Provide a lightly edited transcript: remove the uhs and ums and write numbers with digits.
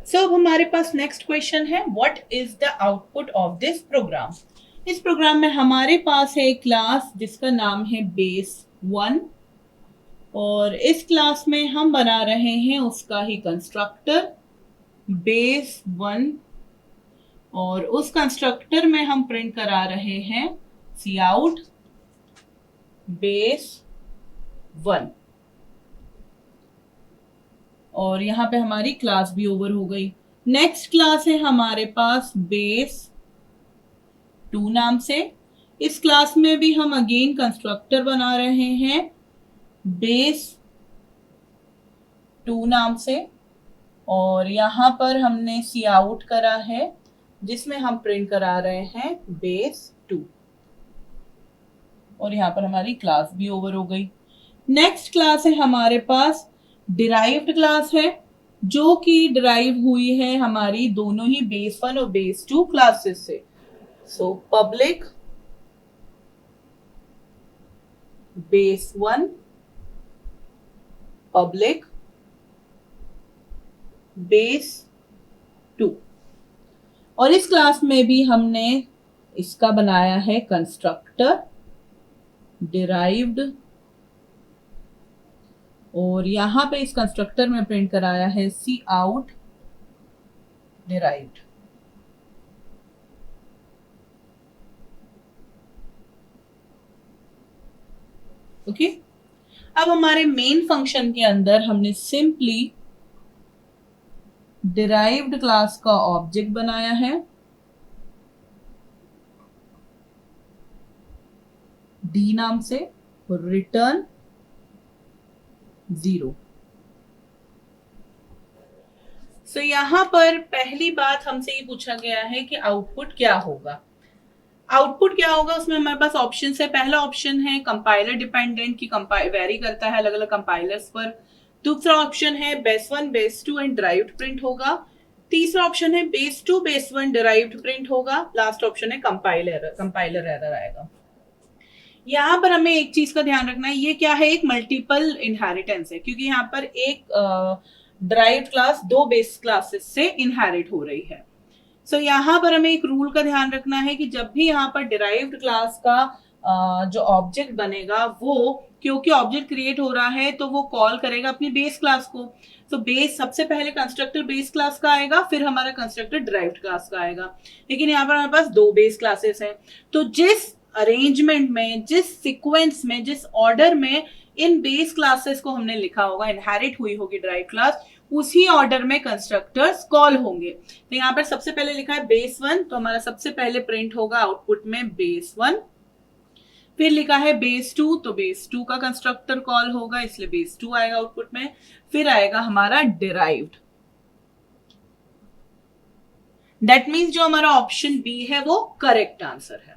सो अब हमारे पास नेक्स्ट क्वेश्चन है, what is the output of this program. इस प्रोग्राम में हमारे पास है एक क्लास जिसका नाम है बेस 1 और इस क्लास में हम बना रहे हैं उसका ही कंस्ट्रक्टर बेस 1 और उस कंस्ट्रक्टर में हम प्रिंट करा रहे हैं सी आउट बेस 1 और यहां पे हमारी क्लास भी ओवर हो गई। नेक्स्ट क्लास है हमारे पास बेस 2 नाम से। इस क्लास में भी हम अगेन कंस्ट्रक्टर बना रहे हैं बेस 2 नाम से और यहां पर हमने सी आउट करा है जिसमें हम प्रिंट करा रहे हैं बेस 2 और यहां पर हमारी क्लास भी ओवर हो गई। नेक्स्ट क्लास है हमारे पास डिराइव्ड क्लास है जो कि डिराइव हुई है हमारी दोनों ही बेस 1 और बेस 2 क्लासेस से। So public base 1 public base 2 और इस क्लास में भी हमने इसका बनाया है कंस्ट्रक्टर डिराइव्ड और यहां पे इस कंस्ट्रक्टर में प्रिंट कराया है सी आउट डिराइव्ड। ओके, अब हमारे मेन फंक्शन के अंदर हमने सिंपली डिराइव्ड क्लास का ऑब्जेक्ट बनाया है डी नाम से और रिटर्न 0। सो यहां पर पहली बात हमसे ये पूछा गया है कि आउटपुट क्या होगा। आउटपुट क्या होगा उसमें हमारे पास ऑप्शन है। पहला ऑप्शन है कंपाइलर डिपेंडेंट की वेरी करता है अलग अलग कंपाइलर्स पर। दूसरा ऑप्शन है base 1 base 2 and derived print होगा। तीसरा ऑप्शन है बेस 2 बेस 1 डिराइव्ड प्रिंट होगा। लास्ट ऑप्शन है कंपाइलर एरर आएगा। यहां पर हमें एक चीज का ध्यान रखना है, ये क्या है, एक मल्टीपल इनहेरिटेंस है क्योंकि यहाँ पर एक डिराइव्ड क्लास दो बेस क्लासेस से इनहेरिट हो रही है। सो यहाँ पर हमें एक रूल का ध्यान रखना है कि जब भी यहाँ पर डिराइव्ड क्लास का जो ऑब्जेक्ट बनेगा वो क्योंकि ऑब्जेक्ट क्रिएट हो रहा है तो वो कॉल करेगा अपनी बेस क्लास को। तो बेस सबसे पहले कंस्ट्रक्टर बेस क्लास का आएगा फिर हमारा कंस्ट्रक्टर डिराइव्ड क्लास का आएगा। लेकिन यहाँ पर हमारे पास दो बेस क्लासेस हैं तो जिस अरेंजमेंट में जिस सीक्वेंस में जिस ऑर्डर में इन बेस क्लासेस को हमने लिखा होगा इनहेरिट हुई होगी डिराइव्ड क्लास उसी ऑर्डर में कंस्ट्रक्टर्स कॉल होंगे। तो यहाँ पर सबसे पहले लिखा है बेस 1 तो हमारा सबसे पहले प्रिंट होगा आउटपुट में बेस 1। फिर लिखा है बेस 2 तो बेस 2 का कंस्ट्रक्टर कॉल होगा इसलिए बेस 2 आएगा आउटपुट में। फिर आएगा हमारा डिराइव्ड। दैट मीन्स जो हमारा ऑप्शन बी है वो करेक्ट आंसर है।